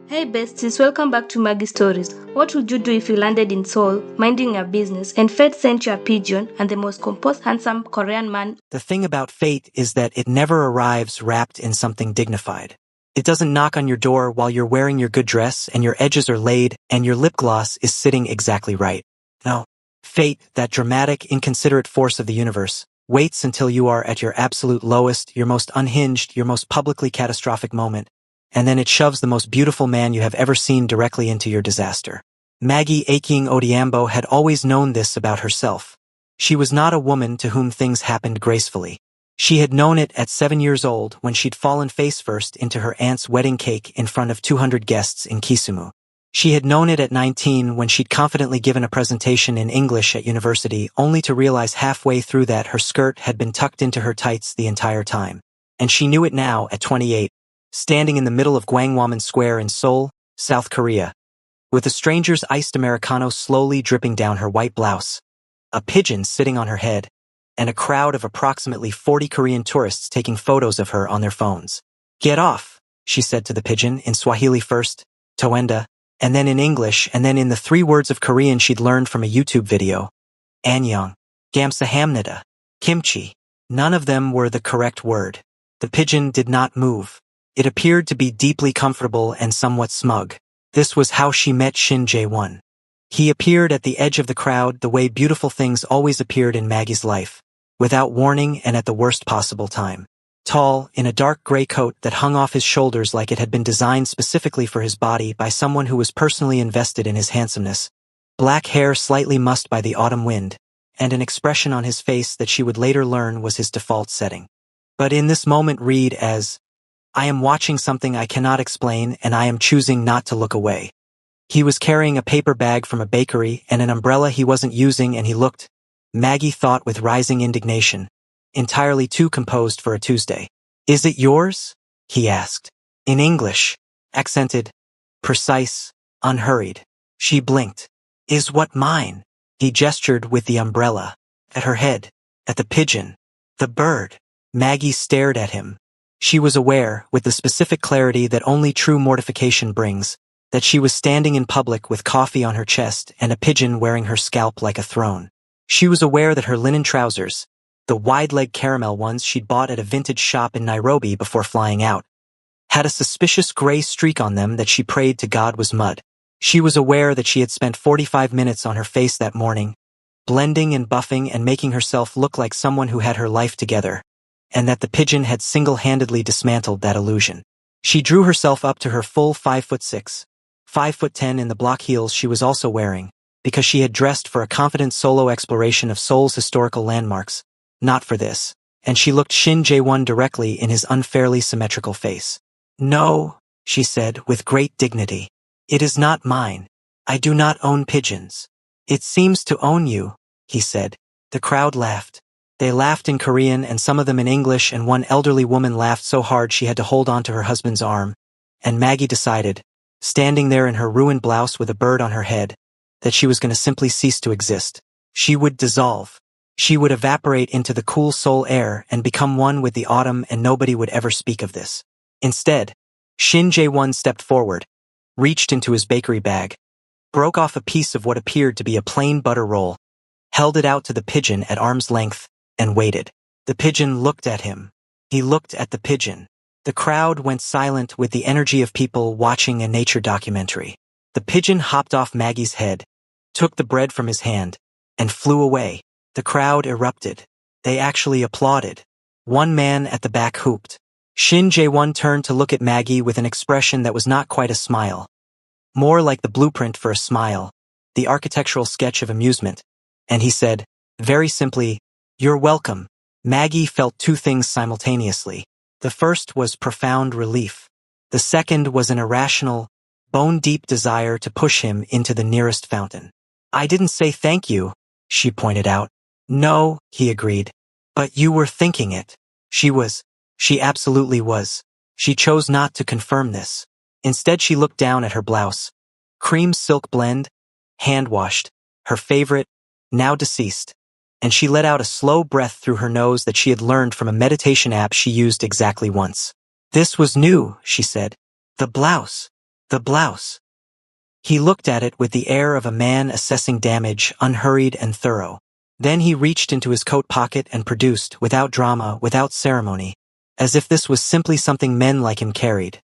Hey besties, welcome back to Maggie Stories. What would you do if you landed in Seoul, minding your business, and fate sent you a pigeon and the most composed, handsome Korean man? The thing about fate is that it never arrives wrapped in something dignified. It doesn't knock on your door while you're wearing your good dress and your edges are laid and your lip gloss is sitting exactly right. No. Fate, that dramatic, inconsiderate force of the universe, waits until you are at your absolute lowest, your most unhinged, your most publicly catastrophic moment, and then it shoves the most beautiful man you have ever seen directly into your disaster. Maggie Aking Odiambo had always known this about herself. She was not a woman to whom things happened gracefully. She had known it at 7 years old when she'd fallen face first into her aunt's wedding cake in front of 200 guests in Kisumu. She had known it at 19 when she'd confidently given a presentation in English at university only to realize halfway through that her skirt had been tucked into her tights the entire time. And she knew it now at 28, standing in the middle of Gwangwamun Square in Seoul, South Korea, with a stranger's iced Americano slowly dripping down her white blouse, a pigeon sitting on her head, and a crowd of approximately 40 Korean tourists taking photos of her on their phones. "Get off," she said to the pigeon, in Swahili first, Toenda, and then in English, and then in the 3 words of Korean she'd learned from a YouTube video. Annyeong, Gamsahamnida, Kimchi. None of them were the correct word. The pigeon did not move. It appeared to be deeply comfortable and somewhat smug. This was how she met Shin Jae-won. He appeared at the edge of the crowd the way beautiful things always appeared in Maggie's life, without warning and at the worst possible time. Tall, in a dark gray coat that hung off his shoulders like it had been designed specifically for his body by someone who was personally invested in his handsomeness. Black hair slightly mussed by the autumn wind, and an expression on his face that she would later learn was his default setting. But in this moment read as, "I am watching something I cannot explain and I am choosing not to look away." He was carrying a paper bag from a bakery and an umbrella he wasn't using, and he looked, Maggie thought with rising indignation, entirely too composed for a Tuesday. "Is it yours?" he asked. In English, accented, precise, unhurried. She blinked. "Is what mine?" He gestured with the umbrella. At her head. At the pigeon. The bird. Maggie stared at him. She was aware, with the specific clarity that only true mortification brings, that she was standing in public with coffee on her chest and a pigeon wearing her scalp like a throne. She was aware that her linen trousers, the wide-leg caramel ones she'd bought at a vintage shop in Nairobi before flying out, had a suspicious gray streak on them that she prayed to God was mud. She was aware that she had spent 45 minutes on her face that morning, blending and buffing and making herself look like someone who had her life together, and that the pigeon had single-handedly dismantled that illusion. She drew herself up to her full 5'6", 5'10" in the block heels she was also wearing, because she had dressed for a confident solo exploration of Seoul's historical landmarks, not for this, and she looked Shin Jae-won directly in his unfairly symmetrical face. "No," she said with great dignity. "It is not mine. I do not own pigeons." "It seems to own you," he said. The crowd laughed. They laughed in Korean and some of them in English, and one elderly woman laughed so hard she had to hold on to her husband's arm, and Maggie decided, standing there in her ruined blouse with a bird on her head, that she was going to simply cease to exist. She would dissolve. She would evaporate into the cool Seoul air and become one with the autumn, and nobody would ever speak of this. Instead, Shin Jae-won stepped forward, reached into his bakery bag, broke off a piece of what appeared to be a plain butter roll, held it out to the pigeon at arm's length, and waited. The pigeon looked at him. He looked at the pigeon. The crowd went silent with the energy of people watching a nature documentary. The pigeon hopped off Maggie's head, took the bread from his hand, and flew away. The crowd erupted. They actually applauded. One man at the back hooped. Shin Jae-won turned to look at Maggie with an expression that was not quite a smile. More like the blueprint for a smile, the architectural sketch of amusement, and he said, very simply, "You're welcome." Maggie felt 2 things simultaneously. The first was profound relief. The second was an irrational, bone-deep desire to push him into the nearest fountain. "I didn't say thank you," she pointed out. "No," he agreed. "But you were thinking it." She was. She absolutely was. She chose not to confirm this. Instead she looked down at her blouse. Cream silk blend, hand-washed, her favorite, now deceased. And she let out a slow breath through her nose that she had learned from a meditation app she used exactly once. "This was new," she said. "The blouse." The blouse. He looked at it with the air of a man assessing damage, unhurried and thorough. Then he reached into his coat pocket and produced, without drama, without ceremony, as if this was simply something men like him carried,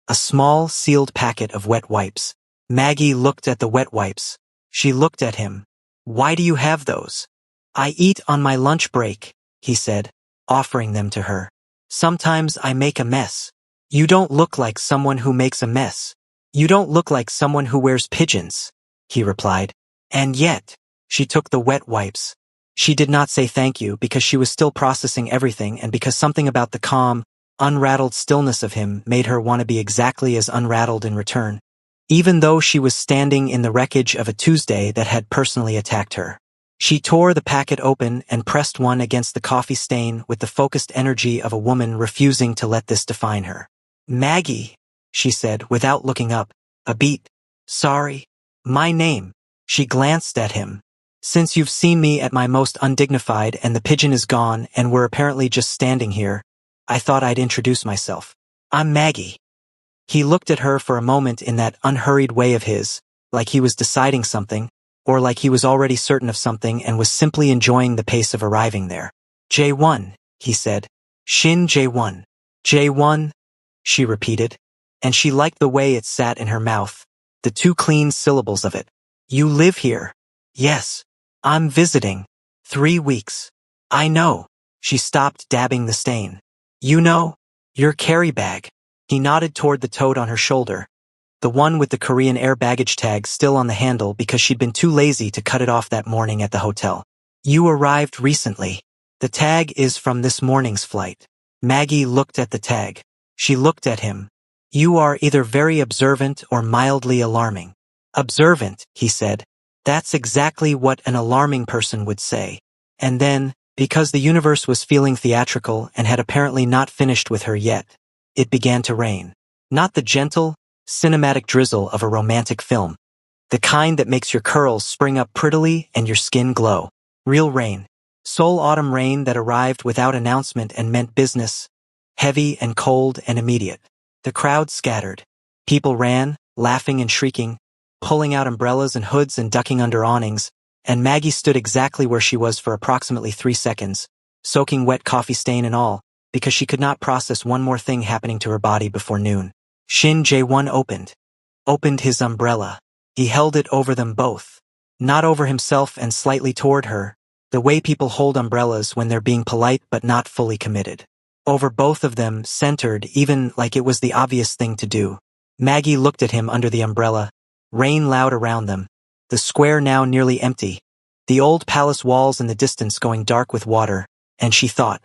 a small, sealed packet of wet wipes. Maggie looked at the wet wipes. She looked at him. "Why do you have those?" "I eat on my lunch break," he said, offering them to her. "Sometimes I make a mess." "You don't look like someone who makes a mess. You don't look like someone who wears pigeons," he replied. And yet, she took the wet wipes. She did not say thank you because she was still processing everything and because something about the calm, unrattled stillness of him made her want to be exactly as unrattled in return, even though she was standing in the wreckage of a Tuesday that had personally attacked her. She tore the packet open and pressed one against the coffee stain with the focused energy of a woman refusing to let this define her. "Maggie," she said without looking up, "a beat. Sorry. My name." She glanced at him. "Since you've seen me at my most undignified and the pigeon is gone and we're apparently just standing here, I thought I'd introduce myself. I'm Maggie." He looked at her for a moment in that unhurried way of his, like he was deciding something, or like he was already certain of something and was simply enjoying the pace of arriving there. "J1, he said. "Shin J1. "J1, she repeated, and she liked the way it sat in her mouth, the two clean syllables of it. "You live here?" "Yes. I'm visiting. 3 weeks." "I know." She stopped dabbing the stain. "You know? Your carry bag." He nodded toward the tote on her shoulder, the one with the Korean Air baggage tag still on the handle because she'd been too lazy to cut it off that morning at the hotel. "You arrived recently. The tag is from this morning's flight." Maggie looked at the tag. She looked at him. "You are either very observant or mildly alarming." "Observant," he said. "That's exactly what an alarming person would say." And then, because the universe was feeling theatrical and had apparently not finished with her yet, it began to rain. Not the gentle, cinematic drizzle of a romantic film. The kind that makes your curls spring up prettily and your skin glow. Real rain. Seoul autumn rain that arrived without announcement and meant business. Heavy and cold and immediate. The crowd scattered. People ran, laughing and shrieking, pulling out umbrellas and hoods and ducking under awnings, and Maggie stood exactly where she was for approximately 3 seconds, soaking wet coffee stain and all, because she could not process one more thing happening to her body before noon. Shin Jae-won opened his umbrella. He held it over them both, not over himself and slightly toward her, the way people hold umbrellas when they're being polite but not fully committed. Over both of them, centered, even like it was the obvious thing to do. Maggie looked at him under the umbrella, rain loud around them, the square now nearly empty, the old palace walls in the distance going dark with water, and she thought,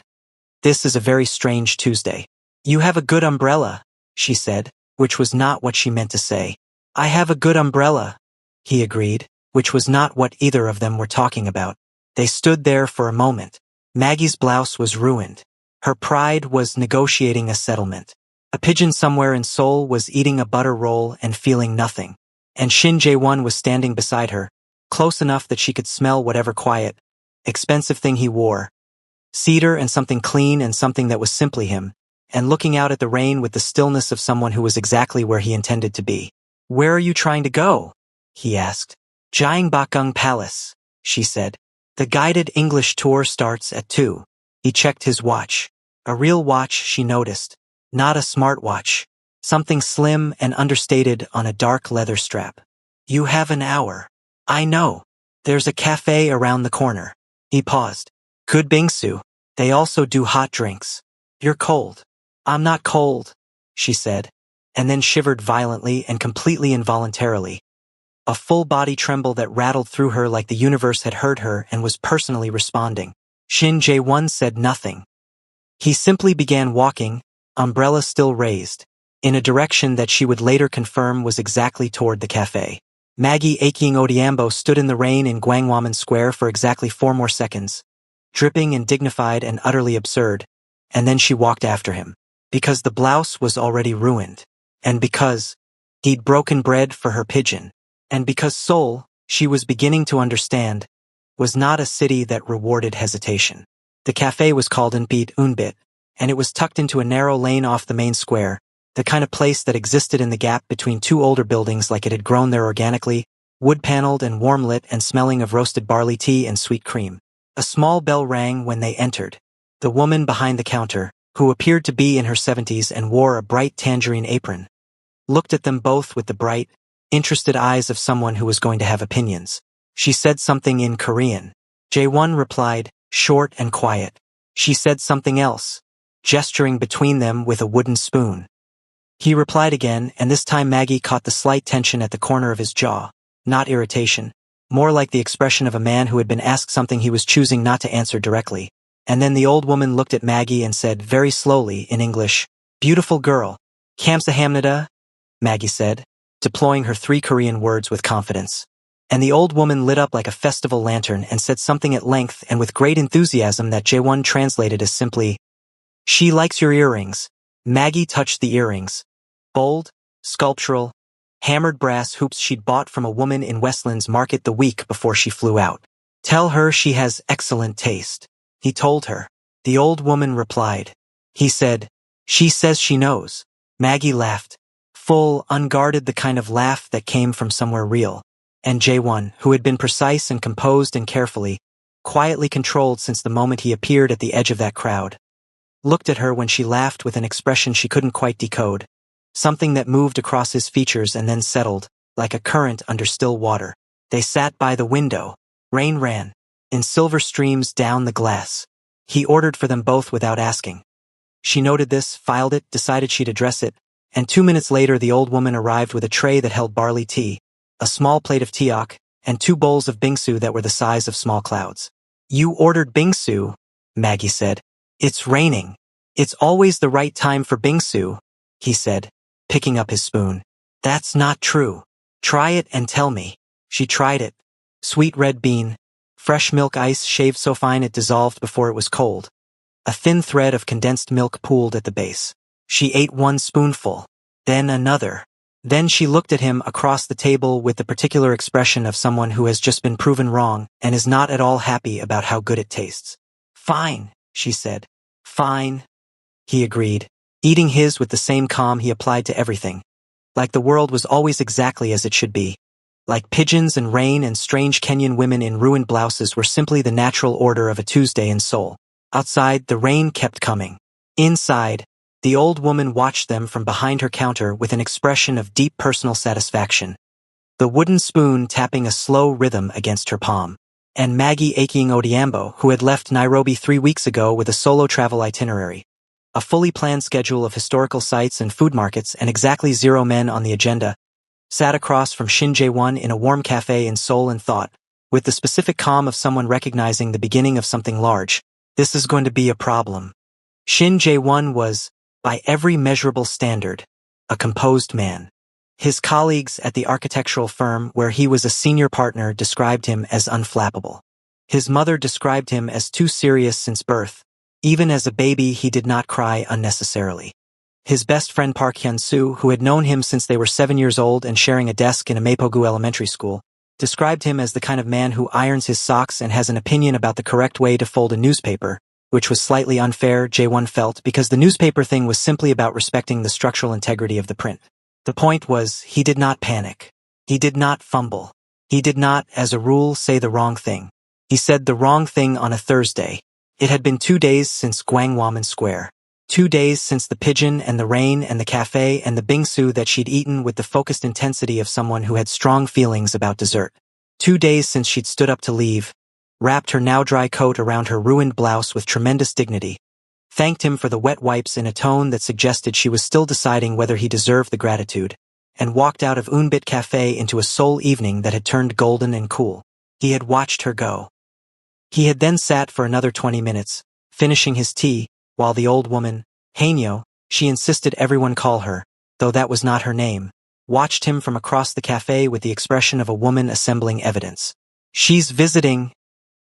"This is a very strange Tuesday." "You have a good umbrella," she said, which was not what she meant to say. "I have a good umbrella," he agreed, which was not what either of them were talking about. They stood there for a moment. Maggie's blouse was ruined. Her pride was negotiating a settlement. A pigeon somewhere in Seoul was eating a butter roll and feeling nothing. And Shin Jae-won was standing beside her, close enough that she could smell whatever quiet, expensive thing he wore. Cedar and something clean and something that was simply him, and looking out at the rain with the stillness of someone who was exactly where he intended to be. "Where are you trying to go?" he asked. "Gyeongbokgung Palace," she said. "The guided English tour starts at 2. He checked his watch. A real watch, she noticed. Not a smartwatch. Something slim and understated on a dark leather strap. "You have an hour." "I know. There's a cafe around the corner." He paused. "Good bingsu. They also do hot drinks." "You're cold." "I'm not cold," she said, and then shivered violently and completely involuntarily. A full body tremble that rattled through her like the universe had heard her and was personally responding. Shin Jae-won said nothing. He simply began walking, umbrella still raised, in a direction that she would later confirm was exactly toward the cafe. Maggie Aking Odiambo stood in the rain in Gwangwaman Square for exactly 4 more seconds, dripping and dignified and utterly absurd, and then she walked after him. Because the blouse was already ruined, and because he'd broken bread for her pigeon, and because Seoul, she was beginning to understand, was not a city that rewarded hesitation. The cafe was called Unbit, and it was tucked into a narrow lane off the main square, the kind of place that existed in the gap between two older buildings like it had grown there organically, wood-paneled and warm-lit and smelling of roasted barley tea and sweet cream. A small bell rang when they entered. The woman behind the counter, who appeared to be in her 70s and wore a bright tangerine apron, looked at them both with the bright, interested eyes of someone who was going to have opinions. She said something in Korean. Jae-won replied, short and quiet. She said something else, gesturing between them with a wooden spoon. He replied again, and this time Maggie caught the slight tension at the corner of his jaw. Not irritation, more like the expression of a man who had been asked something he was choosing not to answer directly. And then the old woman looked at Maggie and said very slowly in English, "Beautiful girl. Kamsahamnida," Maggie said, deploying her 3 Korean words with confidence. And the old woman lit up like a festival lantern and said something at length and with great enthusiasm that Jae-won translated as simply, "She likes your earrings." Maggie touched the earrings. Bold, sculptural, hammered brass hoops she'd bought from a woman in Westlands Market the week before she flew out. "Tell her she has excellent taste," he told her. The old woman replied. He said, "She says she knows." Maggie laughed. Full, unguarded, the kind of laugh that came from somewhere real. And Jae-won, who had been precise and composed and carefully, quietly controlled since the moment he appeared at the edge of that crowd, looked at her when she laughed with an expression she couldn't quite decode. Something that moved across his features and then settled, like a current under still water. They sat by the window. Rain ran, in silver streams down the glass. He ordered for them both without asking. She noted this, filed it, decided she'd address it, and 2 minutes later the old woman arrived with a tray that held barley tea, a small plate of teok, and 2 bowls of bingsu that were the size of small clouds. "You ordered bingsu," Maggie said. "It's raining. It's always the right time for bingsu," he said, picking up his spoon. "That's not true. Try it and tell me." She tried it. Sweet red bean, fresh milk ice shaved so fine it dissolved before it was cold. A thin thread of condensed milk pooled at the base. She ate 1 spoonful, then another. Then she looked at him across the table with the particular expression of someone who has just been proven wrong and is not at all happy about how good it tastes. "Fine," she said. "Fine," he agreed, eating his with the same calm he applied to everything. Like the world was always exactly as it should be. Like pigeons and rain and strange Kenyan women in ruined blouses were simply the natural order of a Tuesday in Seoul. Outside, the rain kept coming. Inside, the old woman watched them from behind her counter with an expression of deep personal satisfaction. The wooden spoon tapping a slow rhythm against her palm. And Maggie Aking Odhiambo, who had left Nairobi 3 weeks ago with a solo travel itinerary. A fully planned schedule of historical sites and food markets and exactly 0 men on the agenda, sat across from Shin Jae-won in a warm cafe in Seoul and thought, with the specific calm of someone recognizing the beginning of something large, this is going to be a problem. Shin Jae-won was, by every measurable standard, a composed man. His colleagues at the architectural firm where he was a senior partner described him as unflappable. His mother described him as too serious since birth. Even as a baby, he did not cry unnecessarily. His best friend Park Hyun-soo, who had known him since they were 7 years old and sharing a desk in a Mapogu elementary school, described him as the kind of man who irons his socks and has an opinion about the correct way to fold a newspaper, which was slightly unfair, Jae-won felt, because the newspaper thing was simply about respecting the structural integrity of the print. The point was, he did not panic. He did not fumble. He did not, as a rule, say the wrong thing. He said the wrong thing on a Thursday. It had been 2 days since Gwangwaman Square. 2 days since the pigeon and the rain and the cafe and the bingsu that she'd eaten with the focused intensity of someone who had strong feelings about dessert. 2 days since she'd stood up to leave, wrapped her now dry coat around her ruined blouse with tremendous dignity, thanked him for the wet wipes in a tone that suggested she was still deciding whether he deserved the gratitude, and walked out of Unbit Cafe into a Seoul evening that had turned golden and cool. He had watched her go. He had then sat for another 20 minutes, finishing his tea, while the old woman, Hainyo, she insisted everyone call her, though that was not her name, watched him from across the cafe with the expression of a woman assembling evidence. "She's visiting,"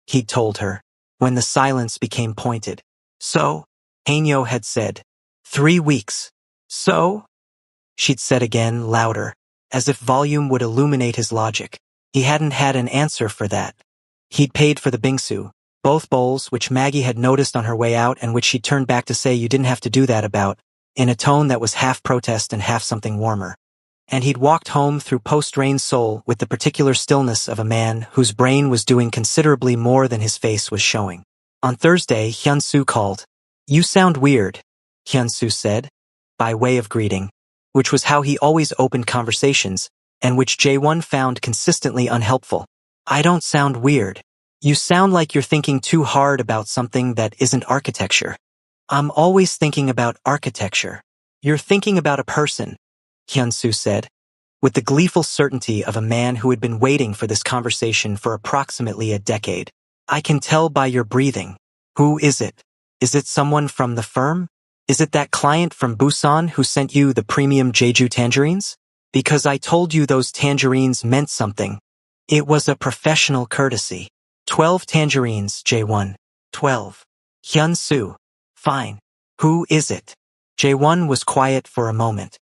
he'd told her, when the silence became pointed. "So?" Hainyo had said. 3 weeks. "So?" She'd said again, louder, as if volume would illuminate his logic. He hadn't had an answer for that. He'd paid for the bingsu, both bowls which Maggie had noticed on her way out and which she'd turned back to say you didn't have to do that about, in a tone that was half protest and half something warmer. And he'd walked home through post-rain Seoul with the particular stillness of a man whose brain was doing considerably more than his face was showing. On Thursday, Hyun-soo called. "You sound weird," Hyun-soo said, by way of greeting, which was how he always opened conversations, and which Jae-won found consistently unhelpful. "I don't sound weird. You sound like you're thinking too hard about something that isn't architecture." "I'm always thinking about architecture." "You're thinking about a person," Hyun-soo said, with the gleeful certainty of a man who had been waiting for this conversation for approximately a decade. "I can tell by your breathing." "Who is it? Is it someone from the firm? Is it that client from Busan who sent you the premium Jeju tangerines? Because I told you those tangerines meant something. It was a professional courtesy." 12 tangerines, Jae-won. 12. Hyun-soo. "Fine. Who is it?" Jae-won was quiet for a moment.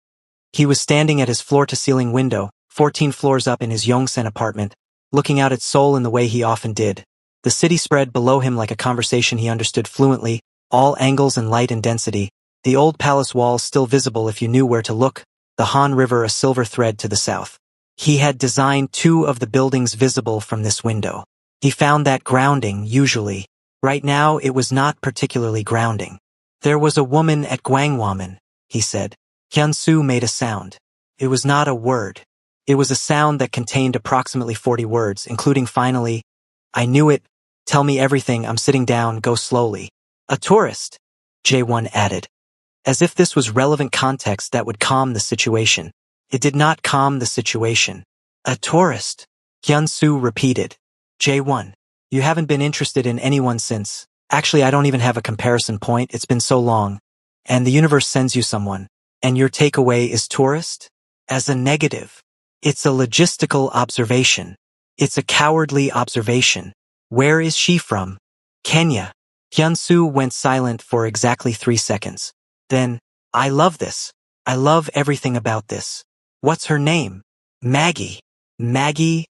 He was standing at his floor-to-ceiling window, 14 floors up in his Yongsan apartment, looking out at Seoul in the way he often did. The city spread below him like a conversation he understood fluently, all angles and light and density, the old palace walls still visible if you knew where to look, the Han River a silver thread to the south. He had designed 2 of the buildings visible from this window. He found that grounding, usually. Right now, it was not particularly grounding. "There was a woman at Gwangwamun," he said. Hyun-soo made a sound. It was not a word. It was a sound that contained approximately 40 words, including finally, "I knew it. Tell me everything. I'm sitting down. Go slowly." "A tourist," Jae-won added. As if this was relevant context that would calm the situation. It did not calm the situation. "A tourist," Hyun-soo repeated. "Jae-won, you haven't been interested in anyone since. Actually, I don't even have a comparison point. It's been so long. And the universe sends you someone. And your takeaway is tourist? As a negative. It's a logistical observation. It's a cowardly observation. Where is she from?" "Kenya." Hyun-soo went silent for exactly 3 seconds. Then, "I love this. I love everything about this. What's her name?" "Maggie." "Maggie,"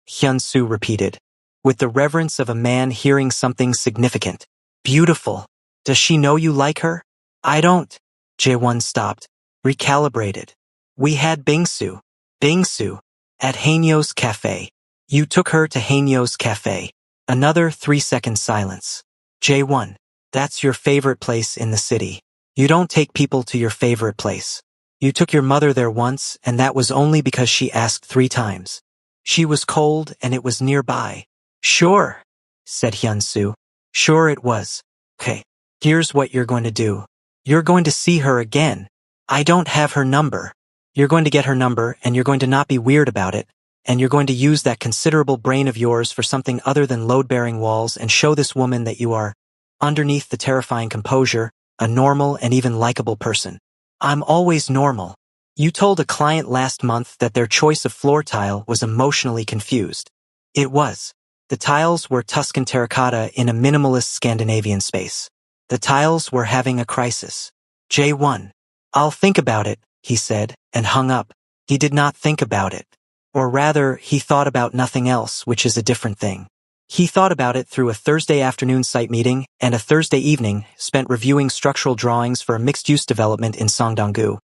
Hyun-soo repeated, with the reverence of a man hearing something significant. "Beautiful. Does she know you like her?" "I don't." Jae-won stopped, recalibrated. "We had bingsu." "Bingsu." "At Hainyo's Cafe." "You took her to Hainyo's Cafe." Another 3-second silence. "Jae-won, that's your favorite place in the city. You don't take people to your favorite place. You took your mother there once, and that was only because she asked 3 times. She was cold and it was nearby." "Sure," said Hyun-soo. "Sure it was. Okay, here's what you're going to do. You're going to see her again. I don't have her number. You're going to get her number, and you're going to not be weird about it, and you're going to use that considerable brain of yours for something other than load-bearing walls and show this woman that you are, underneath the terrifying composure, a normal and even likable person." "I'm always normal." You told a client last month that their choice of floor tile was emotionally confused. It was. The tiles were Tuscan terracotta in a minimalist Scandinavian space. The tiles were having a crisis. Jae-won. "I'll think about it," he said, and hung up. He did not think about it. Or rather, he thought about nothing else, which is a different thing. He thought about it through a Thursday afternoon site meeting and a Thursday evening spent reviewing structural drawings for a mixed-use development in Songdong-gu.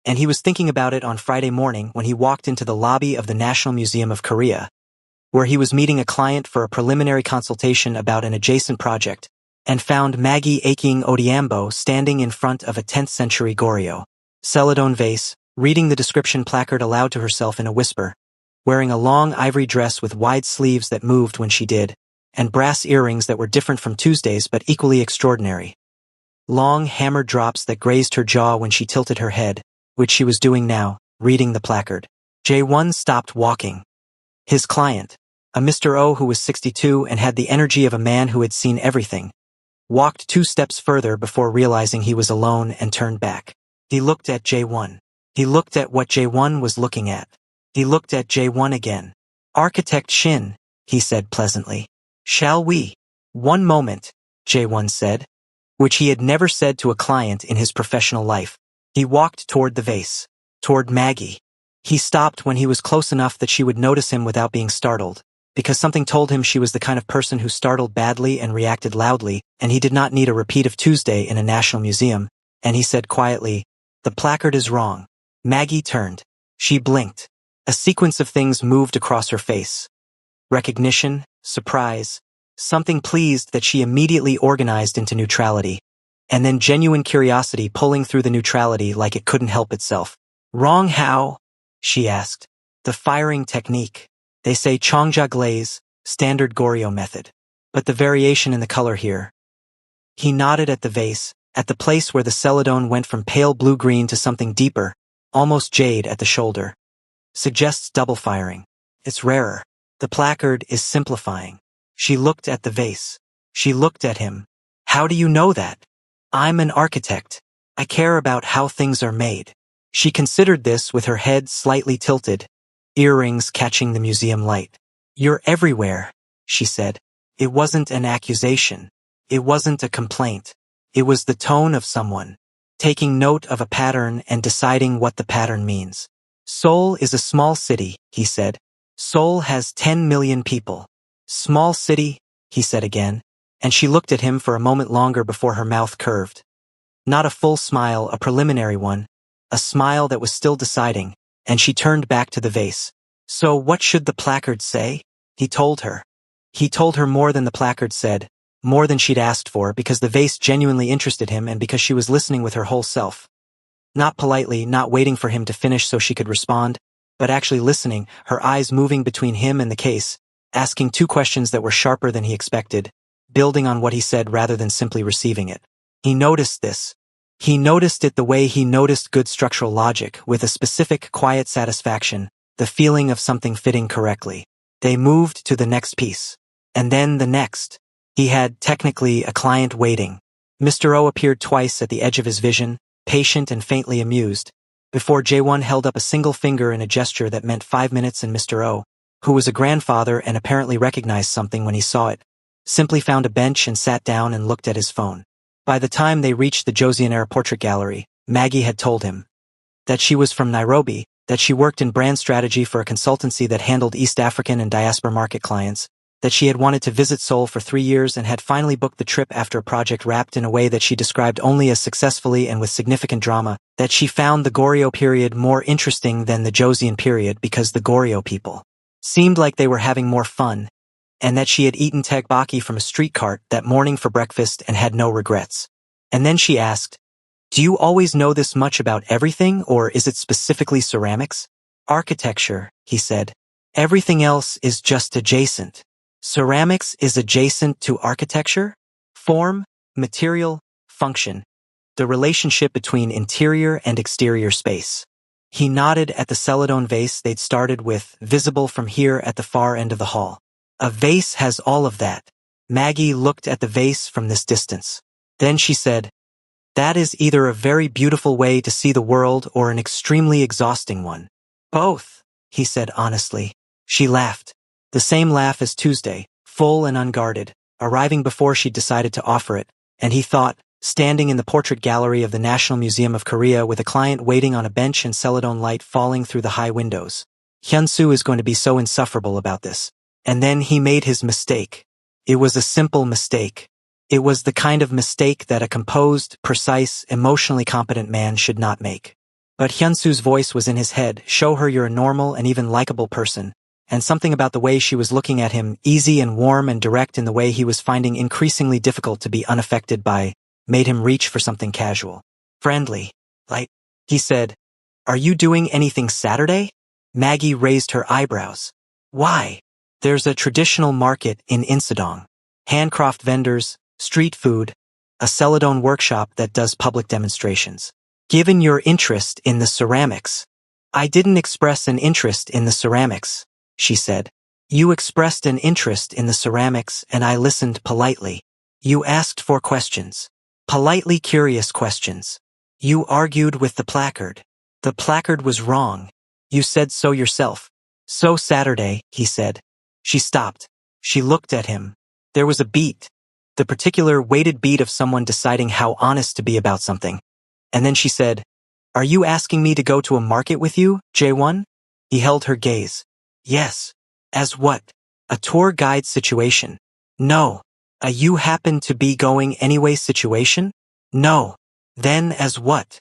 And he was thinking about it on Friday morning when he walked into the lobby of the National Museum of Korea, where he was meeting a client for a preliminary consultation about an adjacent project, and found Maggie Aking Odiambo standing in front of a 10th century Goryeo Celadon vase, reading the description placard aloud to herself in a whisper, wearing a long ivory dress with wide sleeves that moved when she did, and brass earrings that were different from Tuesday's but equally extraordinary. Long hammered drops that grazed her jaw when she tilted her head, which she was doing now, reading the placard. Jae-won stopped walking. His client, a Mr. O who was 62 and had the energy of a man who had seen everything, walked 2 steps further before realizing he was alone and turned back. He looked at Jae-won. He looked at what Jae-won was looking at. He looked at Jae-won again. "Architect Shin," he said pleasantly. "Shall we?" "One moment," Jae-won said, which he had never said to a client in his professional life. He walked toward the vase, toward Maggie. He stopped when he was close enough that she would notice him without being startled, because something told him she was the kind of person who startled badly and reacted loudly, and he did not need a repeat of Tuesday in a national museum, and he said quietly, The placard is wrong. Maggie turned. She blinked. A sequence of things moved across her face. Recognition, surprise, something pleased that she immediately organized into neutrality, and then genuine curiosity pulling through the neutrality like it couldn't help itself. Wrong how? She asked. The firing technique. They say Chongja glaze, standard Goryeo method. But the variation in the color here. He nodded at the vase, at the place where the celadone went from pale blue-green to something deeper, almost jade at the shoulder. Suggests double firing. It's rarer. The placard is simplifying. She looked at the vase. She looked at him. How do you know that? I'm an architect. I care about how things are made. She considered this with her head slightly tilted, earrings catching the museum light. You're everywhere, she said. It wasn't an accusation. It wasn't a complaint. It was the tone of someone, taking note of a pattern and deciding what the pattern means. Seoul is a small city, he said. Seoul has 10 million people. Small city, he said again, and she looked at him for a moment longer before her mouth curved. Not a full smile, a preliminary one, a smile that was still deciding, and she turned back to the vase. So what should the placard say? He told her. He told her more than the placard said, more than she'd asked for, because the vase genuinely interested him and because she was listening with her whole self. Not politely, not waiting for him to finish so she could respond, but actually listening, her eyes moving between him and the case, asking two questions that were sharper than he expected, building on what he said rather than simply receiving it. He noticed this. He noticed it the way he noticed good structural logic, with a specific, quiet satisfaction, the feeling of something fitting correctly. They moved to the next piece. And then the next. He had, technically, a client waiting. Mr. O appeared twice at the edge of his vision, patient and faintly amused, before Jae-won held up a single finger in a gesture that meant 5 minutes, and Mr. O, who was a grandfather and apparently recognized something when he saw it, simply found a bench and sat down and looked at his phone. By the time they reached the Billionaire portrait gallery, Maggie had told him that she was from Nairobi, that she worked in brand strategy for a consultancy that handled East African and diaspora market clients, that she had wanted to visit Seoul for 3 years and had finally booked the trip after a project wrapped in a way that she described only as successfully and with significant drama, that she found the Goryeo period more interesting than the Joseon period because the Goryeo people seemed like they were having more fun, and that she had eaten tteokbokki from a street cart that morning for breakfast and had no regrets. And then she asked, "Do you always know this much about everything, or is it specifically ceramics?" "Architecture," he said. "Everything else is just adjacent." Ceramics is adjacent to architecture? Form, material, function. The relationship between interior and exterior space. He nodded at the celadone vase they'd started with, visible from here at the far end of the hall. A vase has all of that. Maggie looked at the vase from this distance. Then she said, "That is either a very beautiful way to see the world or an extremely exhausting one." "Both," he said honestly. She laughed. The same laugh as Tuesday, full and unguarded, arriving before she'd decided to offer it, and he thought, standing in the portrait gallery of the National Museum of Korea with a client waiting on a bench and celadone light falling through the high windows. Hyun-soo is going to be so insufferable about this. And then he made his mistake. It was a simple mistake. It was the kind of mistake that a composed, precise, emotionally competent man should not make. But Hyun-soo's voice was in his head, "Show her you're a normal and even likable person." And something about the way she was looking at him, easy and warm and direct in the way he was finding increasingly difficult to be unaffected by, made him reach for something casual. "Friendly. Light," he said. "Are you doing anything Saturday?" Maggie raised her eyebrows. "Why?" "There's a traditional market in Insadong. Handcraft vendors, street food, a celadone workshop that does public demonstrations. Given your interest in the ceramics." "I didn't express an interest in the ceramics," she said. "You expressed an interest in the ceramics and I listened politely. You asked for questions. Politely curious questions. You argued with the placard. The placard was wrong. You said so yourself." "So Saturday," he said. She stopped. She looked at him. There was a beat. The particular weighted beat of someone deciding how honest to be about something. And then she said, "Are you asking me to go to a market with you, Jae-won?" He held her gaze. "Yes." "As what? A tour guide situation?" "No." "A you happen to be going anyway situation?" "No." "Then as what?"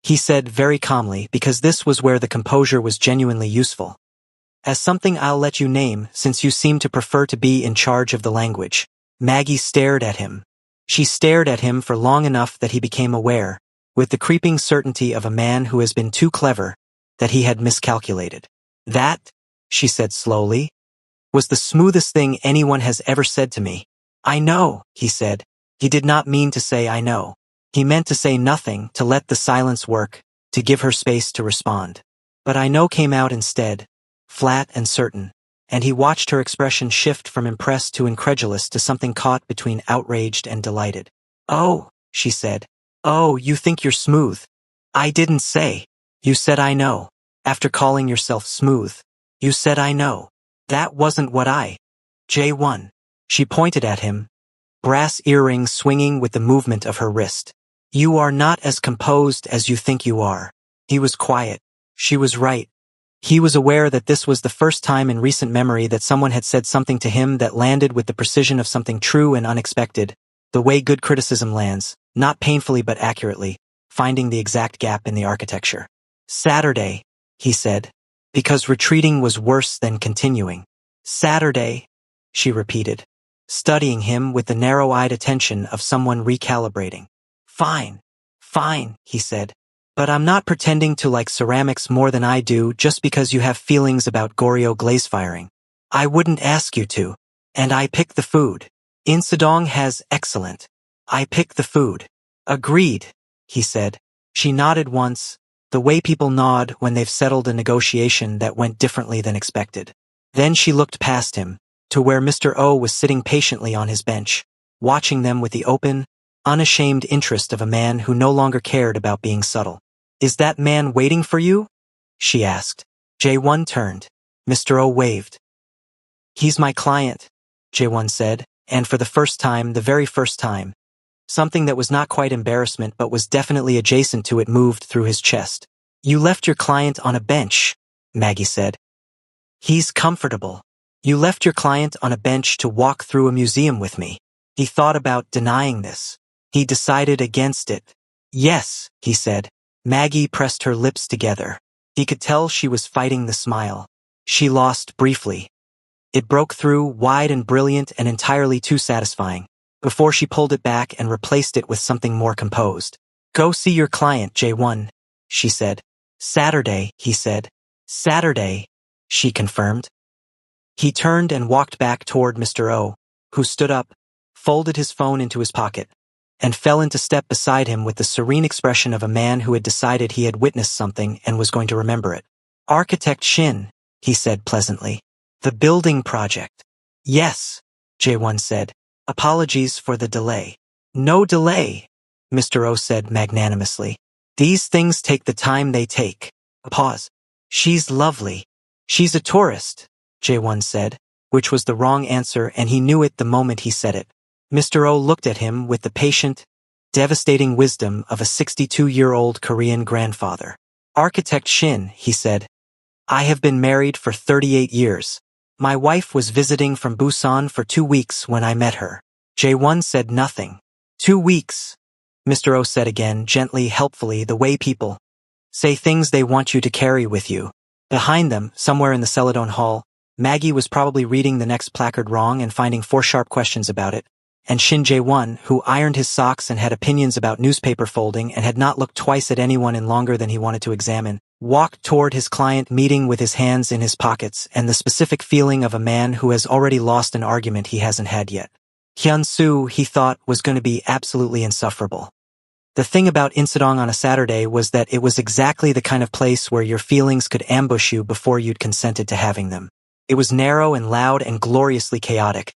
he said very calmly, because this was where the composure was genuinely useful. As something I'll let you name, since you seem to prefer to be in charge of the language. Maggie stared at him. She stared at him for long enough that he became aware, with the creeping certainty of a man who has been too clever, that he had miscalculated. That, she said slowly, was the smoothest thing anyone has ever said to me. I know, he said. He did not mean to say I know. He meant to say nothing, to let the silence work, to give her space to respond. But I know came out instead, flat and certain, and he watched her expression shift from impressed to incredulous to something caught between outraged and delighted. Oh, she said. Oh, you think you're smooth. I didn't say. You said I know. After calling yourself smooth. You said I know. That wasn't what I. J1. She pointed at him, brass earrings swinging with the movement of her wrist. You are not as composed as you think you are. He was quiet. She was right. He was aware that this was the first time in recent memory that someone had said something to him that landed with the precision of something true and unexpected, the way good criticism lands, not painfully but accurately, finding the exact gap in the architecture. Saturday, he said, because retreating was worse than continuing. Saturday, she repeated, studying him with the narrow-eyed attention of someone recalibrating. Fine, he said. But I'm not pretending to like ceramics more than I do just because you have feelings about Goryeo glaze firing. I wouldn't ask you to. And I pick the food. Insadong has excellent. I pick the food. Agreed, he said. She nodded once, the way people nod when they've settled a negotiation that went differently than expected. Then she looked past him, to where Mr. O was sitting patiently on his bench, watching them with the open, unashamed interest of a man who no longer cared about being subtle. Is that man waiting for you? She asked. J1 turned. Mr. O waved. He's my client, J1 said, and for the first time, the very first time, something that was not quite embarrassment but was definitely adjacent to it moved through his chest. You left your client on a bench, Maggie said. He's comfortable. You left your client on a bench to walk through a museum with me. He thought about denying this. He decided against it. Yes, he said. Maggie pressed her lips together. He could tell she was fighting the smile. She lost briefly. It broke through, wide and brilliant and entirely too satisfying, before she pulled it back and replaced it with something more composed. Go see your client, J1, she said. Saturday, he said. Saturday, she confirmed. He turned and walked back toward Mr. O, who stood up, folded his phone into his pocket, and fell into step beside him with the serene expression of a man who had decided he had witnessed something and was going to remember it. Architect Shin, he said pleasantly. The building project. Yes, J1 said. Apologies for the delay. No delay, Mr. O said magnanimously. These things take the time they take. A pause. She's lovely. She's a tourist, J1 said, which was the wrong answer, and he knew it the moment he said it. Mr. O looked at him with the patient, devastating wisdom of a 62-year-old Korean grandfather. Architect Shin, he said. I have been married for 38 years. My wife was visiting from Busan for 2 weeks when I met her. J1 said nothing. 2 weeks, Mr. O said again, gently, helpfully, the way people say things they want you to carry with you. Behind them, somewhere in the Celadon Hall, Maggie was probably reading the next placard wrong and finding 4 sharp questions about it, and Shin J1, who ironed his socks and had opinions about newspaper folding and had not looked twice at anyone in longer than he wanted to examine, walked toward his client meeting with his hands in his pockets and the specific feeling of a man who has already lost an argument he hasn't had yet. Hyun-soo, he thought, was going to be absolutely insufferable. The thing about Insadong on a Saturday was that it was exactly the kind of place where your feelings could ambush you before you'd consented to having them. It was narrow and loud and gloriously chaotic,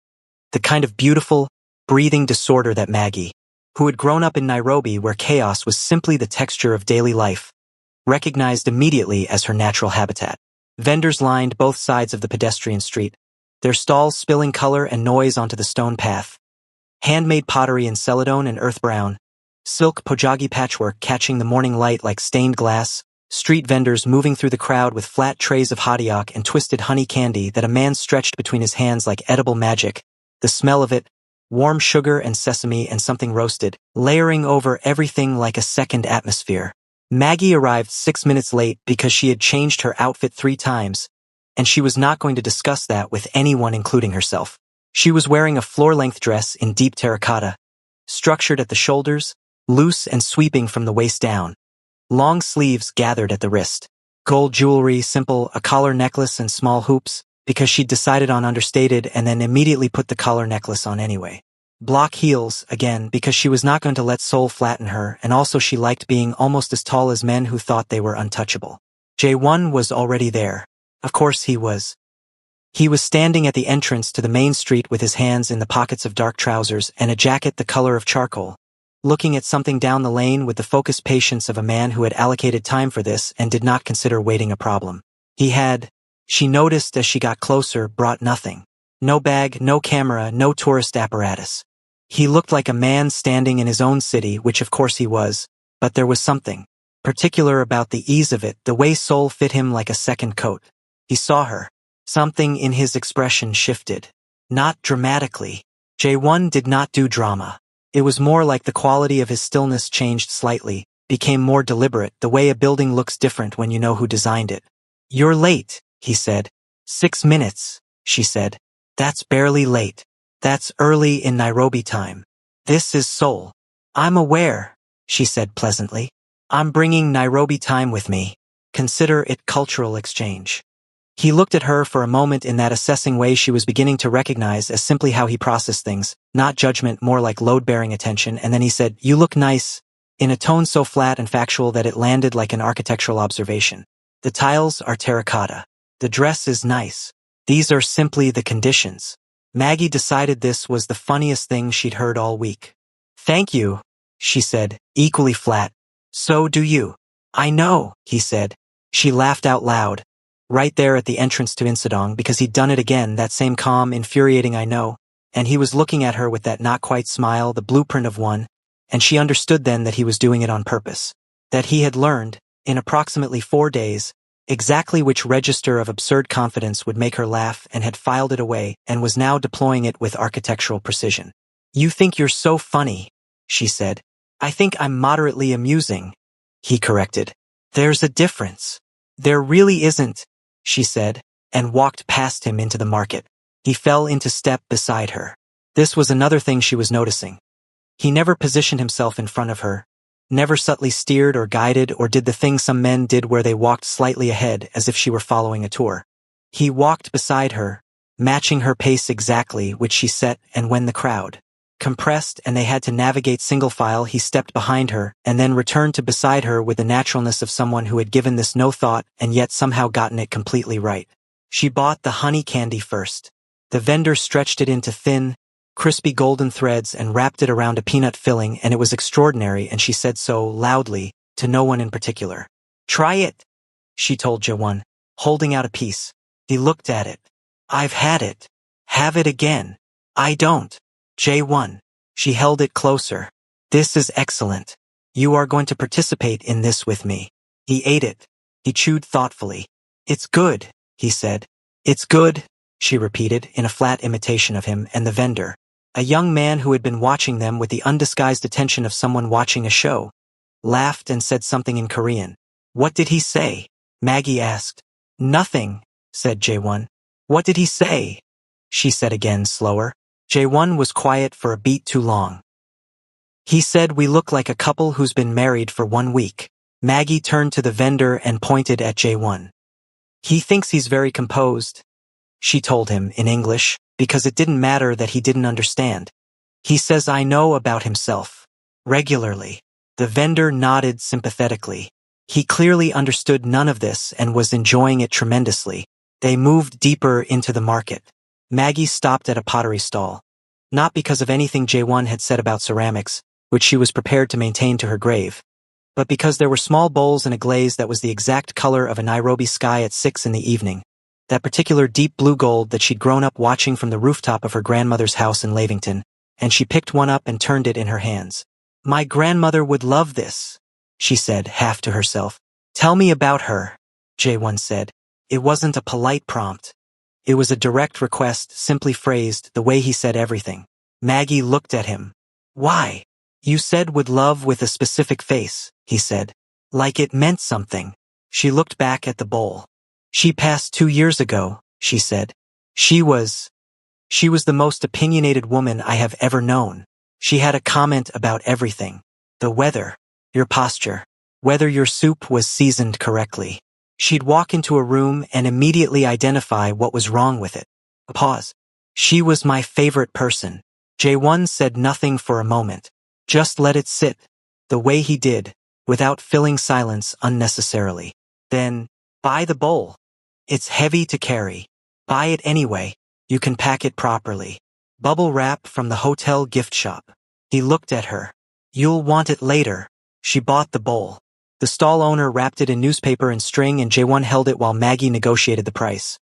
the kind of beautiful, breathing disorder that Maggie, who had grown up in Nairobi where chaos was simply the texture of daily life, recognized immediately as her natural habitat. Vendors lined both sides of the pedestrian street, their stalls spilling color and noise onto the stone path. Handmade pottery in celadon and earth brown, silk pojagi patchwork catching the morning light like stained glass, street vendors moving through the crowd with flat trays of hotdog and twisted honey candy that a man stretched between his hands like edible magic, the smell of it, warm sugar and sesame and something roasted, layering over everything like a second atmosphere. Maggie arrived 6 minutes late because she had changed her outfit 3 times, and she was not going to discuss that with anyone including herself. She was wearing a floor-length dress in deep terracotta, structured at the shoulders, loose and sweeping from the waist down. Long sleeves gathered at the wrist. Gold jewelry, simple, a collar necklace and small hoops, because she'd decided on understated and then immediately put the collar necklace on anyway. Block heels, again, because she was not going to let Soul flatten her, and also she liked being almost as tall as men who thought they were untouchable. Jae-won was already there. Of course he was. He was standing at the entrance to the main street with his hands in the pockets of dark trousers and a jacket the color of charcoal, looking at something down the lane with the focused patience of a man who had allocated time for this and did not consider waiting a problem. He had, she noticed as she got closer, brought nothing. No bag, no camera, no tourist apparatus. He looked like a man standing in his own city, which of course he was, but there was something particular about the ease of it, the way Soul fit him like a second coat. He saw her. Something in his expression shifted. Not dramatically. Jae-won did not do drama. It was more like the quality of his stillness changed slightly, became more deliberate, the way a building looks different when you know who designed it. "You're late," he said. 6 minutes, she said. "That's barely late. That's early in Nairobi time. This is Seoul." "I'm aware," she said pleasantly. "I'm bringing Nairobi time with me. Consider it cultural exchange." He looked at her for a moment in that assessing way she was beginning to recognize as simply how he processed things, not judgment, more like load-bearing attention, and then he said, "You look nice," in a tone so flat and factual that it landed like an architectural observation. "The tiles are terracotta. The dress is nice. These are simply the conditions." Maggie decided this was the funniest thing she'd heard all week. "Thank you," she said, equally flat. "So do you." "I know," he said. She laughed out loud. Right there at the entrance to Insadong, because he'd done it again, that same calm, infuriating "I know," and he was looking at her with that not-quite smile, the blueprint of one, and she understood then that he was doing it on purpose. That he had learned, in approximately 4 days, exactly which register of absurd confidence would make her laugh and had filed it away and was now deploying it with architectural precision. "You think you're so funny," she said. "I think I'm moderately amusing," he corrected. "There's a difference." "There really isn't," she said, and walked past him into the market. He fell into step beside her. This was another thing she was noticing. He never positioned himself in front of her, never subtly steered or guided or did the thing some men did where they walked slightly ahead as if she were following a tour. He walked beside her, matching her pace exactly, which she set, and when the crowd compressed and they had to navigate single file, he stepped behind her and then returned to beside her with the naturalness of someone who had given this no thought and yet somehow gotten it completely right. She bought the honey candy first. The vendor stretched it into thin, crispy golden threads and wrapped it around a peanut filling, and it was extraordinary, and she said so loudly, to no one in particular. "Try it," she told Jae-won, holding out a piece. He looked at it. "I've had it." "Have it again." "I don't." "Jae-won." She held it closer. "This is excellent. You are going to participate in this with me." He ate it. He chewed thoughtfully. "It's good," he said. "It's good," she repeated in a flat imitation of him, and the vendor, a young man who had been watching them with the undisguised attention of someone watching a show, laughed and said something in Korean. "What did he say?" Maggie asked. "Nothing," said Jae-won. "What did he say?" she said again, slower. Jae-won was quiet for a beat too long. "He said we look like a couple who's been married for 1 week. Maggie turned to the vendor and pointed at Jae-won. "He thinks he's very composed," she told him in English, because it didn't matter that he didn't understand. "He says I know about himself. Regularly." The vendor nodded sympathetically. He clearly understood none of this and was enjoying it tremendously. They moved deeper into the market. Maggie stopped at a pottery stall. Not because of anything Jae-won had said about ceramics, which she was prepared to maintain to her grave, but because there were small bowls and a glaze that was the exact color of a Nairobi sky at 6 in the evening, that particular deep blue gold that she'd grown up watching from the rooftop of her grandmother's house in Lavington, and she picked one up and turned it in her hands. "My grandmother would love this," she said, half to herself. "Tell me about her," Jae-won said. It wasn't a polite prompt. It was a direct request, simply phrased the way he said everything. Maggie looked at him. "Why?" "You said would love with a specific face," he said. Like it meant something. She looked back at the bowl. She passed 2 years ago, she said. She was the most opinionated woman I have ever known. She had a comment about everything. The weather, your posture, whether your soup was seasoned correctly. She'd walk into a room and immediately identify what was wrong with it. A pause. She was my favorite person. Jae-won said nothing for a moment. Just let it sit, the way he did, without filling silence unnecessarily. Then, buy the bowl. It's heavy to carry. Buy it anyway. You can pack it properly. Bubble wrap from the hotel gift shop. He looked at her. You'll want it later. She bought the bowl. The stall owner wrapped it in newspaper and string, and Jae-won held it while Maggie negotiated the price.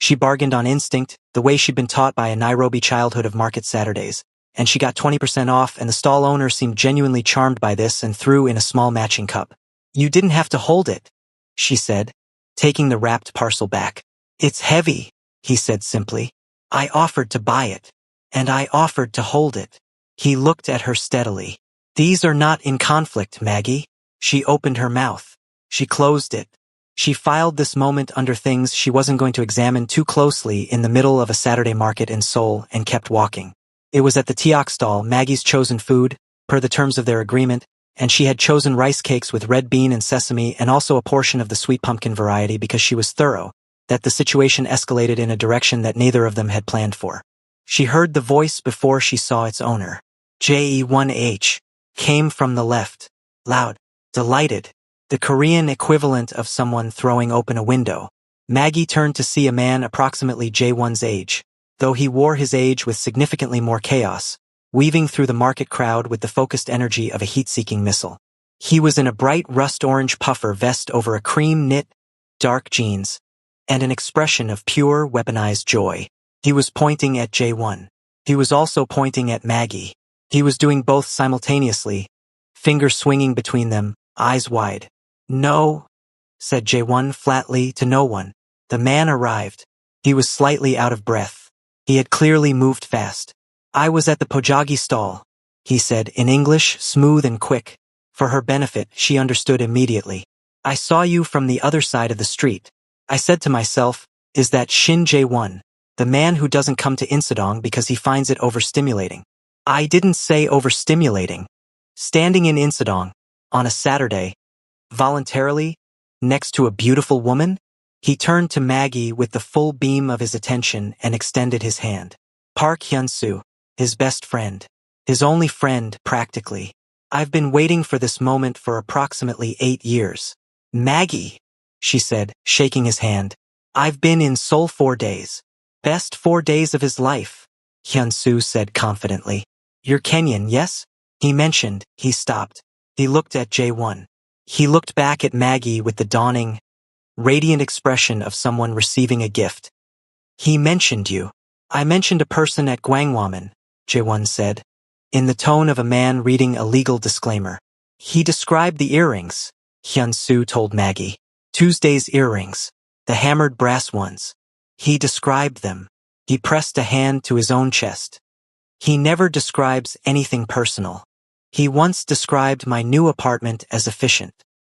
She bargained on instinct, the way she'd been taught by a Nairobi childhood of market Saturdays, and she got 20% off, and the stall owner seemed genuinely charmed by this and threw in a small matching cup. You didn't have to hold it, she said, taking the wrapped parcel back. It's heavy, he said simply. I offered to buy it, and I offered to hold it. He looked at her steadily. These are not in conflict, Maggie. She opened her mouth. She closed it. She filed this moment under things she wasn't going to examine too closely in the middle of a Saturday market in Seoul and kept walking. It was at the Tiok stall, Maggie's chosen food, per the terms of their agreement, and she had chosen rice cakes with red bean and sesame and also a portion of the sweet pumpkin variety because she was thorough, that the situation escalated in a direction that neither of them had planned for. She heard the voice before she saw its owner. Jae-1H came from the left, loud, delighted, the Korean equivalent of someone throwing open a window. Maggie turned to see a man approximately Jae-1's age, though he wore his age with significantly more chaos, weaving through the market crowd with the focused energy of a heat-seeking missile. He was in a bright rust-orange puffer vest over a cream knit, dark jeans, and an expression of pure, weaponized joy. He was pointing at Jae-1. He was also pointing at Maggie. He was doing both simultaneously, fingers swinging between them, eyes wide. No, said Jae-1 flatly to no one. The man arrived. He was slightly out of breath. He had clearly moved fast. I was at the Pojagi stall, he said in English, smooth and quick. For her benefit, she understood immediately. I saw you from the other side of the street. I said to myself, is that Shin Jae-1, the man who doesn't come to Insadong because he finds it overstimulating? I didn't say overstimulating. Standing in Insadong, on a Saturday, voluntarily, next to a beautiful woman? He turned to Maggie with the full beam of his attention and extended his hand. Park Hyun-soo, his best friend. His only friend, practically. I've been waiting for this moment for approximately 8 years. Maggie, she said, shaking his hand. I've been in Seoul 4 days. Best 4 days of his life, Hyun-soo said confidently. You're Kenyan, yes? He mentioned. He stopped. He looked at Jae-1. He looked back at Maggie with the dawning, radiant expression of someone receiving a gift. He mentioned you. I mentioned a person at Gwangwaman, Jae-1 said, in the tone of a man reading a legal disclaimer. He described the earrings, Hyun-soo told Maggie. Tuesday's earrings, the hammered brass ones. He described them. He pressed a hand to his own chest. He never describes anything personal. He once described my new apartment as efficient.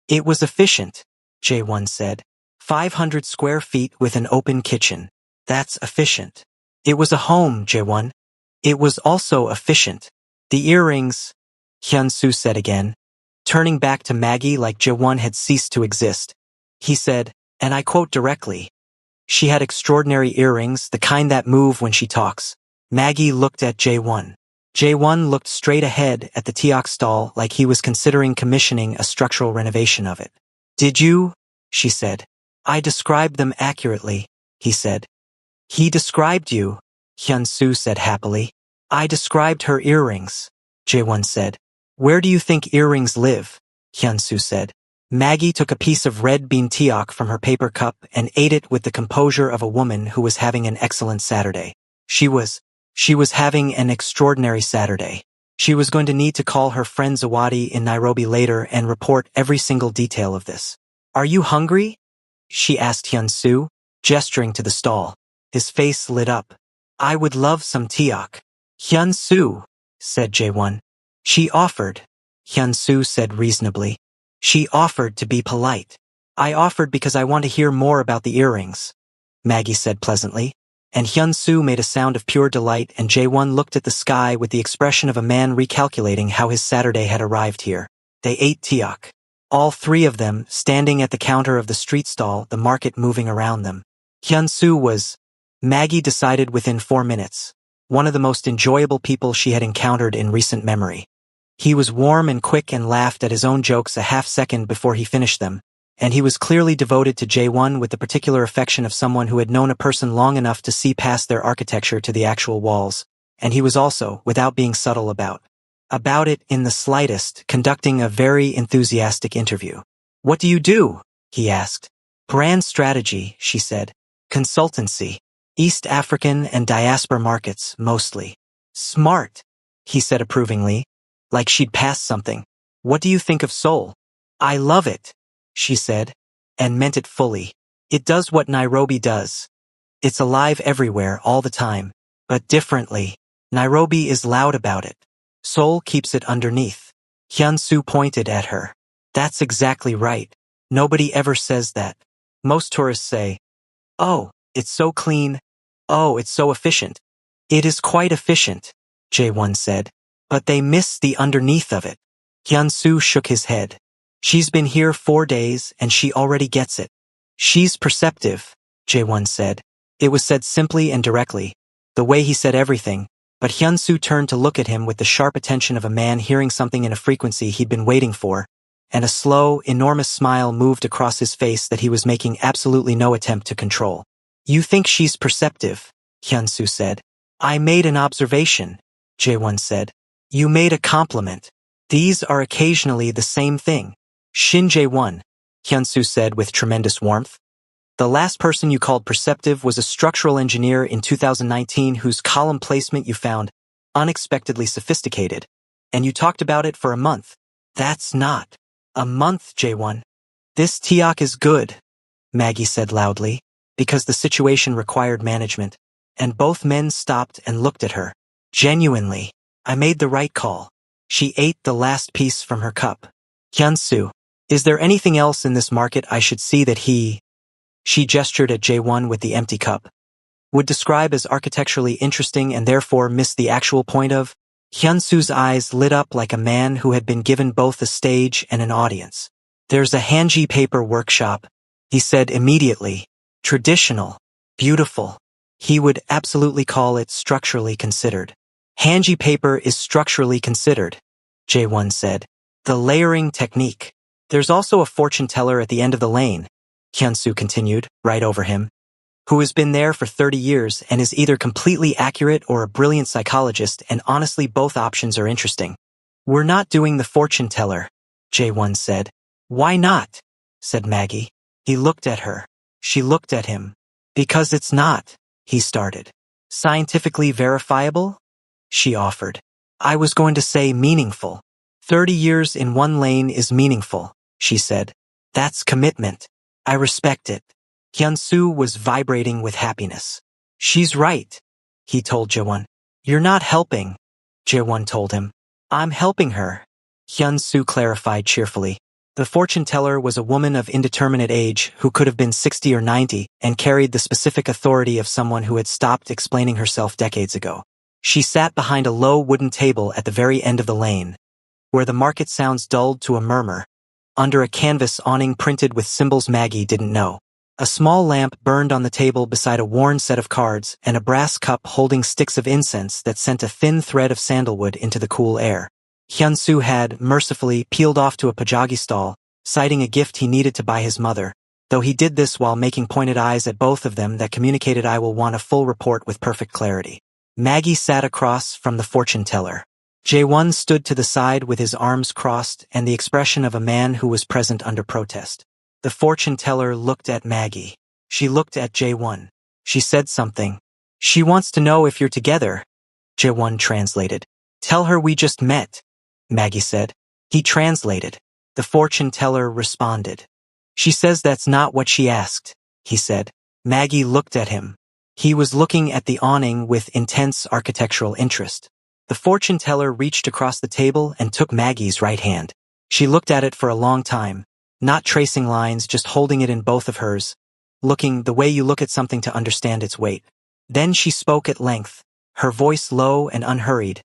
It was efficient, Jae-1 said. 500 square feet with an open kitchen. That's efficient. It was a home, Jae-1. It was also efficient. The earrings, Hyun-soo said again, turning back to Maggie like Jae-1 had ceased to exist. He said, and I quote directly, she had extraordinary earrings, the kind that move when she talks. Maggie looked at Jae-1. Jae-1 looked straight ahead at the Tiok stall like he was considering commissioning a structural renovation of it. Did you? She said. I described them accurately, he said. He described you, Hyun-soo said happily. I described her earrings, Jae-1 said. Where do you think earrings live? Hyun-soo said. Maggie took a piece of red bean Tiok from her paper cup and ate it with the composure of a woman who was having an excellent Saturday. She was having an extraordinary Saturday. She was going to need to call her friend Zawadi in Nairobi later and report every single detail of this. Are you hungry? She asked Hyun-soo, gesturing to the stall. His face lit up. I would love some Tiok. Hyun-soo, said Jae-1. She offered, Hyun-soo said reasonably. She offered to be polite. I offered because I want to hear more about the earrings, Maggie said pleasantly, and Hyun-soo made a sound of pure delight, and Jae-won looked at the sky with the expression of a man recalculating how his Saturday had arrived here. They ate tteok. All three of them, standing at the counter of the street stall, the market moving around them. Hyun-soo was, Maggie decided within 4 minutes, one of the most enjoyable people she had encountered in recent memory. He was warm and quick and laughed at his own jokes a half-second before he finished them, and he was clearly devoted to Jae-won with the particular affection of someone who had known a person long enough to see past their architecture to the actual walls, and he was also, without being subtle about it in the slightest, conducting a very enthusiastic interview. What do you do? He asked. Brand strategy, she said. Consultancy. East African and diaspora markets, mostly. Smart, he said approvingly, like she'd passed something. What do you think of Seoul? I love it, she said, and meant it fully. It does what Nairobi does. It's alive everywhere all the time, but differently. Nairobi is loud about it. Seoul keeps it underneath. Hyun-soo pointed at her. That's exactly right. Nobody ever says that. Most tourists say, oh, it's so clean. Oh, it's so efficient. It is quite efficient, Jae-won said. But they miss the underneath of it. Hyun-soo shook his head. She's been here 4 days and she already gets it. She's perceptive, Jae-won said. It was said simply and directly, the way he said everything, but Hyun-soo turned to look at him with the sharp attention of a man hearing something in a frequency he'd been waiting for, and a slow, enormous smile moved across his face that he was making absolutely no attempt to control. You think she's perceptive, Hyun-soo said. I made an observation, Jae-won said. You made a compliment. These are occasionally the same thing. Shin Jae-won, Hyun-soo said with tremendous warmth. The last person you called perceptive was a structural engineer in 2019 whose column placement you found unexpectedly sophisticated, and you talked about it for a month. That's not a month, Jae-won. This tteok is good, Maggie said loudly, because the situation required management, and both men stopped and looked at her. Genuinely, I made the right call. She ate the last piece from her cup. Hyun-soo, is there anything else in this market I should see that she gestured at Jae-won with the empty cup, would describe as architecturally interesting and therefore miss the actual point of? Hyun-soo's eyes lit up like a man who had been given both a stage and an audience. There's a hanji paper workshop, he said immediately. Traditional. Beautiful. He would absolutely call it structurally considered. Hanji paper is structurally considered, Jae-won said. The layering technique. There's also a fortune teller at the end of the lane, Hyun-soo continued, right over him, who has been there for 30 years and is either completely accurate or a brilliant psychologist, and honestly both options are interesting. We're not doing the fortune teller, Jae-won said. Why not? Said Maggie. He looked at her. She looked at him. Because it's not, he started. Scientifically verifiable? She offered. I was going to say meaningful. 30 years in one lane is meaningful, she said. That's commitment. I respect it. Hyun-soo was vibrating with happiness. She's right, he told Jae-won. You're not helping, Jae-won told him. I'm helping her, Hyun-soo clarified cheerfully. The fortune teller was a woman of indeterminate age who could have been 60 or 90 and carried the specific authority of someone who had stopped explaining herself decades ago. She sat behind a low wooden table at the very end of the lane, where the market sounds dulled to a murmur, under a canvas awning printed with symbols Maggie didn't know. A small lamp burned on the table beside a worn set of cards and a brass cup holding sticks of incense that sent a thin thread of sandalwood into the cool air. Hyun-soo had, mercifully, peeled off to a pajagi stall, citing a gift he needed to buy his mother, though he did this while making pointed eyes at both of them that communicated I will want a full report with perfect clarity. Maggie sat across from the fortune teller. Jae-won stood to the side with his arms crossed and the expression of a man who was present under protest. The fortune teller looked at Maggie. She looked at Jae-won. She said something. She wants to know if you're together, Jae-won translated. Tell her we just met, Maggie said. He translated. The fortune teller responded. She says that's not what she asked, he said. Maggie looked at him. He was looking at the awning with intense architectural interest. The fortune teller reached across the table and took Maggie's right hand. She looked at it for a long time, not tracing lines, just holding it in both of hers, looking the way you look at something to understand its weight. Then she spoke at length, her voice low and unhurried,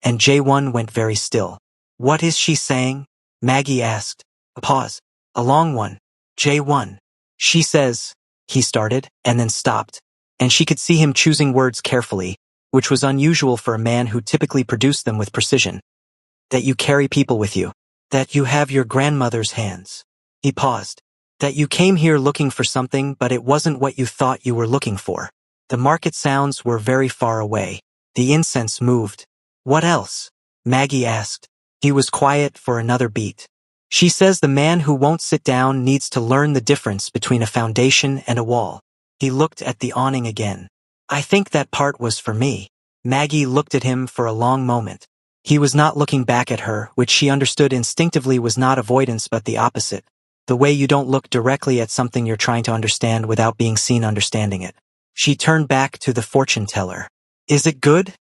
and J1 went very still. What is she saying? Maggie asked. A pause. A long one. J1. She says, he started, and then stopped, and she could see him choosing words carefully, which was unusual for a man who typically produced them with precision. That you carry people with you. That you have your grandmother's hands. He paused. That you came here looking for something, but it wasn't what you thought you were looking for. The market sounds were very far away. The incense moved. What else? Maggie asked. He was quiet for another beat. She says the man who won't sit down needs to learn the difference between a foundation and a wall. He looked at the awning again. I think that part was for me. Maggie looked at him for a long moment. He was not looking back at her, which she understood instinctively was not avoidance but the opposite. The way you don't look directly at something you're trying to understand without being seen understanding it. She turned back to the fortune teller. Is it good?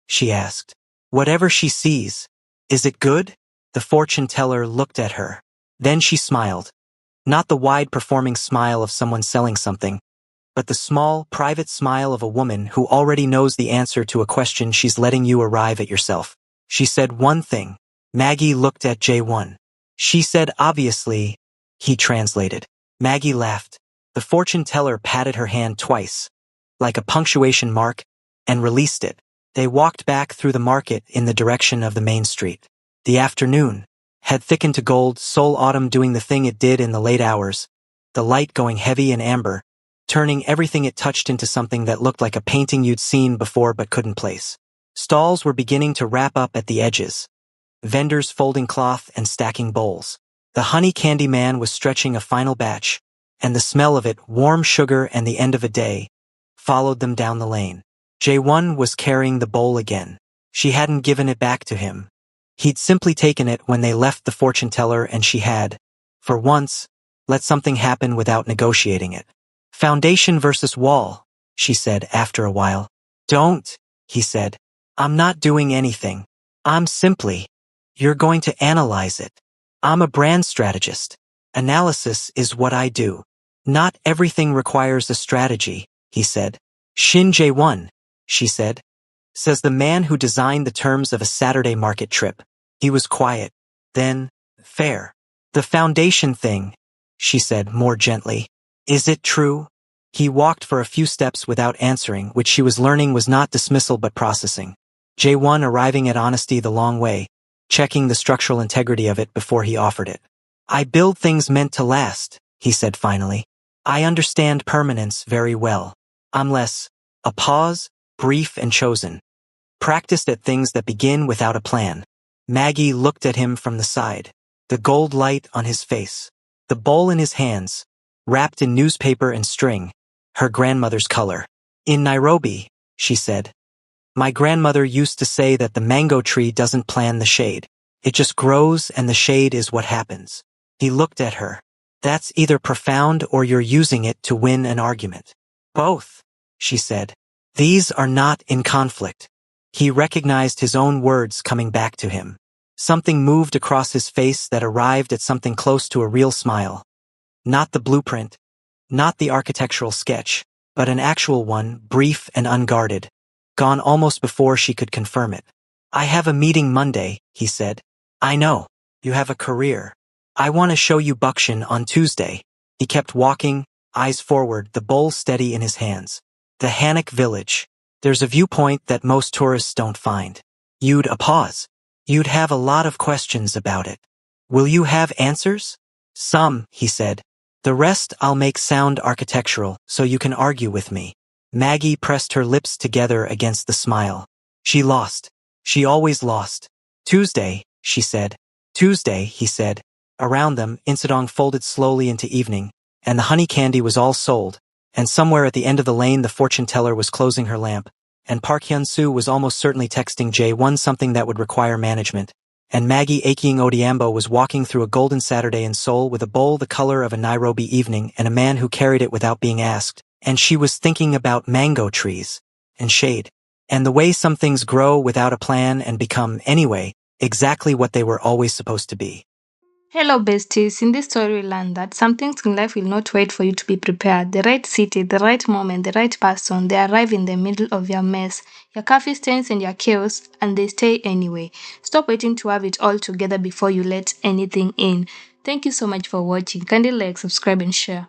She asked. Whatever she sees. Is it good? The fortune teller looked at her. Then she smiled. Not the wide performing smile of someone selling something, but the small, private smile of a woman who already knows the answer to a question she's letting you arrive at yourself. She said one thing. Maggie looked at J1. She said obviously, he translated. Maggie laughed. The fortune teller patted her hand twice, like a punctuation mark, and released it. They walked back through the market in the direction of the main street. The afternoon had thickened to gold, Seoul autumn doing the thing it did in the late hours, the light going heavy and amber, turning everything it touched into something that looked like a painting you'd seen before but couldn't place. Stalls were beginning to wrap up at the edges, vendors folding cloth and stacking bowls. The honey candy man was stretching a final batch, and the smell of it, warm sugar and the end of a day, followed them down the lane. J1 was carrying the bowl again. She hadn't given it back to him. He'd simply taken it when they left the fortune teller, and she had, for once, let something happen without negotiating it. Foundation versus wall, she said after a while. Don't, he said. I'm not doing anything. I'm simply, you're going to analyze it. I'm a brand strategist. Analysis is what I do. Not everything requires a strategy, he said. Shin J1, she said, says the man who designed the terms of a Saturday market trip. He was quiet. Then, fair. The foundation thing, she said more gently. Is it true? He walked for a few steps without answering, which she was learning was not dismissal but processing. J1 arriving at honesty the long way, checking the structural integrity of it before he offered it. I build things meant to last, he said finally. I understand permanence very well. I'm less, a pause, brief and chosen. Practiced at things that begin without a plan. Maggie looked at him from the side, the gold light on his face, the bowl in his hands, wrapped in newspaper and string, her grandmother's color. In Nairobi, she said, my grandmother used to say that the mango tree doesn't plan the shade. It just grows and the shade is what happens. He looked at her. That's either profound or you're using it to win an argument. Both, she said. These are not in conflict. He recognized his own words coming back to him. Something moved across his face that arrived at something close to a real smile. Not the blueprint, not the architectural sketch, but an actual one, brief and unguarded, gone almost before she could confirm it. I have a meeting Monday, he said. I know. You have a career. I want to show you Buckshin on Tuesday. He kept walking, eyes forward, the bowl steady in his hands. The Hannock Village. There's a viewpoint that most tourists don't find. You'd a pause. You'd have a lot of questions about it. Will you have answers? Some, he said. The rest I'll make sound architectural, so you can argue with me. Maggie pressed her lips together against the smile. She lost. She always lost. Tuesday, she said. Tuesday, he said. Around them, Insadong folded slowly into evening, and the honey candy was all sold, and somewhere at the end of the lane the fortune teller was closing her lamp, and Park Hyun-soo was almost certainly texting J1 something that would require management, and Maggie Aking Odiambo was walking through a golden Saturday in Seoul with a bowl the color of a Nairobi evening and a man who carried it without being asked, and she was thinking about mango trees, and shade, and the way some things grow without a plan and become, anyway, exactly what they were always supposed to be. Hello, besties. In this story, we learn that some things in life will not wait for you to be prepared. The right city, the right moment, the right person, they arrive in the middle of your mess, your coffee stains, and your chaos, and they stay anyway. Stop waiting to have it all together before you let anything in. Thank you so much for watching. Kindly like, subscribe, and share.